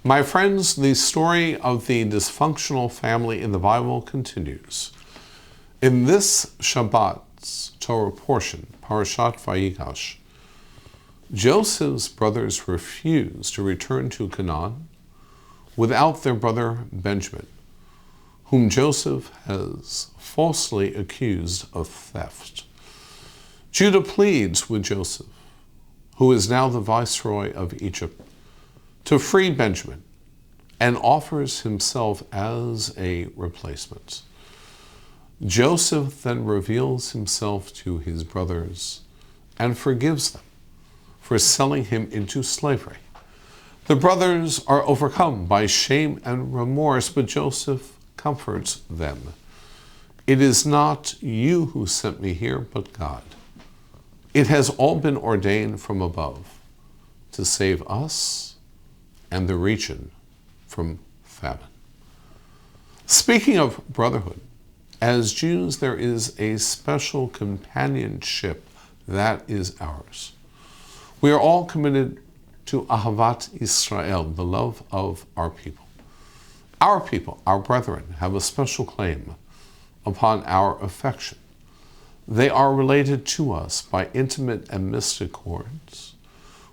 My friends, the story of the dysfunctional family in the Bible continues. In this Shabbat's Torah portion, Parashat Vayigash, Joseph's brothers refuse to return to Canaan without their brother Benjamin, whom Joseph has falsely accused of theft. Judah pleads with Joseph, who is now the viceroy of Egypt, to free Benjamin, and offers himself as a replacement. Joseph then reveals himself to his brothers and forgives them for selling him into slavery. The brothers are overcome by shame and remorse, but Joseph comforts them. It is not you who sent me here, but God. It has all been ordained from above to save us and the region from famine. Speaking of brotherhood, as Jews, there is a special companionship that is ours. We are all committed to Ahavat Israel, the love of our people. Our people, our brethren, have a special claim upon our affection. They are related to us by intimate and mystic cords,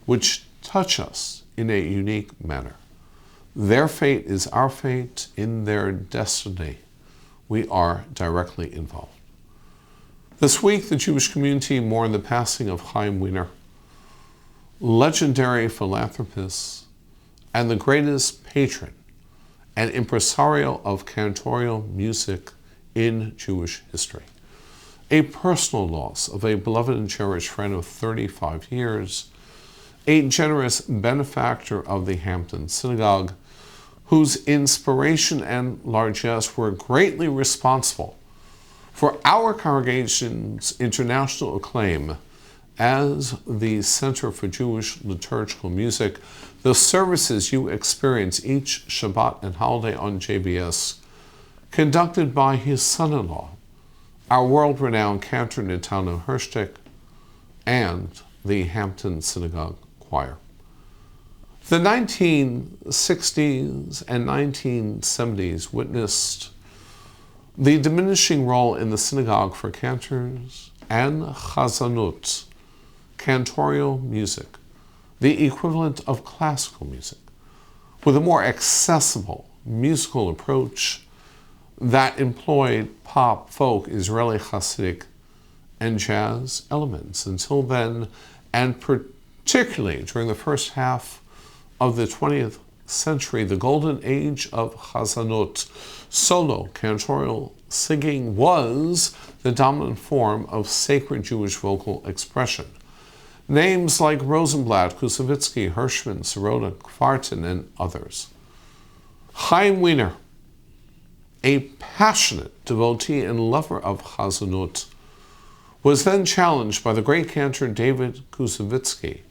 which touch us in a unique manner. Their fate is our fate. In their destiny, we are directly involved. This week, the Jewish community mourned the passing of Haim Wiener, legendary philanthropist and the greatest patron and impresario of cantorial music in Jewish history. A personal loss of a beloved and cherished friend of 35 years, a generous benefactor of the Hampton Synagogue, whose inspiration and largesse were greatly responsible for our congregation's international acclaim as the Center for Jewish Liturgical Music. The services you experience each Shabbat and holiday on JBS, conducted by his son-in-law, our world-renowned cantor Netano Hirschtick, and the Hampton Synagogue Choir. The 1960s and 1970s witnessed the diminishing role in the synagogue for cantors and chazanut, cantorial music, the equivalent of classical music, with a more accessible musical approach that employed pop, folk, Israeli Hasidic, and jazz elements. Until then, and particularly during the first half of the 20th century, the golden age of chazanut, solo cantorial singing, was the dominant form of sacred Jewish vocal expression. Names like Rosenblatt, Kusevitsky, Hirschman, Sirota, Kvartin, and others. Haim Wiener, a passionate devotee and lover of chazanut, was then challenged by the great cantor David Kusevitsky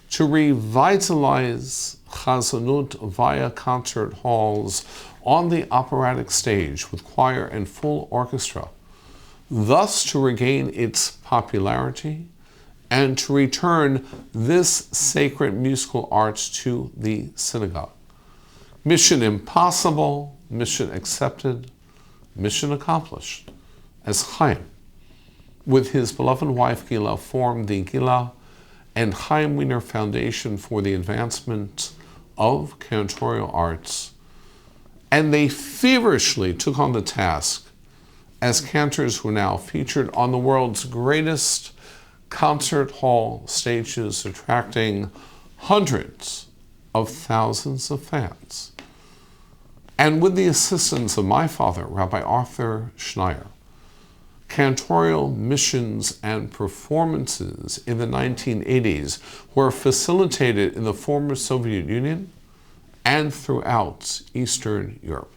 to revitalize chazanut via concert halls on the operatic stage with choir and full orchestra, thus to regain its popularity and to return this sacred musical art to the synagogue. Mission impossible, mission accepted, mission accomplished, as Chaim, with his beloved wife Gila, formed the Gila and Haim Wiener Foundation for the Advancement of Cantorial Arts, and they feverishly took on the task as cantors who are now featured on the world's greatest concert hall stages, attracting hundreds of thousands of fans. And with the assistance of my father, Rabbi Arthur Schneier, cantorial missions and performances in the 1980s were facilitated in the former Soviet Union and throughout Eastern Europe.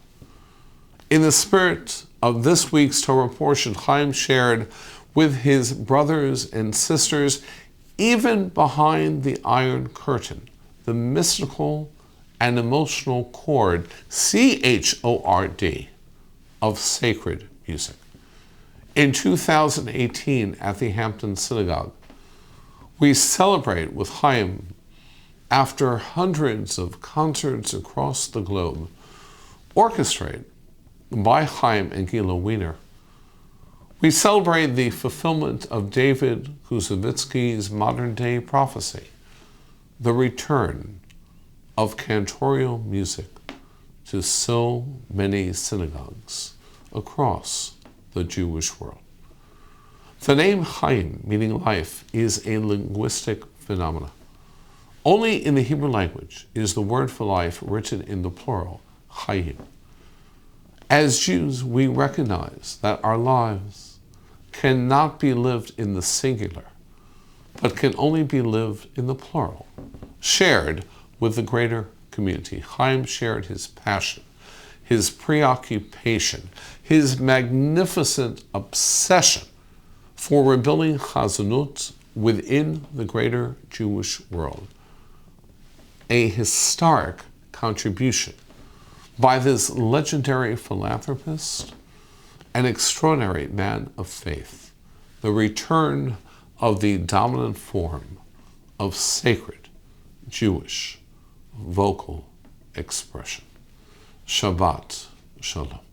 In the spirit of this week's Torah portion, Chaim shared with his brothers and sisters, even behind the Iron Curtain, the mystical and emotional chord, C-H-O-R-D, of sacred music. In 2018 at the Hampton Synagogue, we celebrate with Chaim after hundreds of concerts across the globe, orchestrated by Haim and Gila Wiener, we celebrate the fulfillment of David Kusevitsky's modern-day prophecy, the return of cantorial music to so many synagogues across the Jewish world. The name Haim, meaning life, is a linguistic phenomenon. Only in the Hebrew language is the word for life written in the plural, Haim. As Jews, we recognize that our lives cannot be lived in the singular, but can only be lived in the plural, shared with the greater community. Haim shared his passion, his preoccupation, his magnificent obsession for rebuilding Chazanut within the greater Jewish world. A historic contribution by this legendary philanthropist, an extraordinary man of faith, the return of the dominant form of sacred Jewish vocal expression. Shabbat Shalom.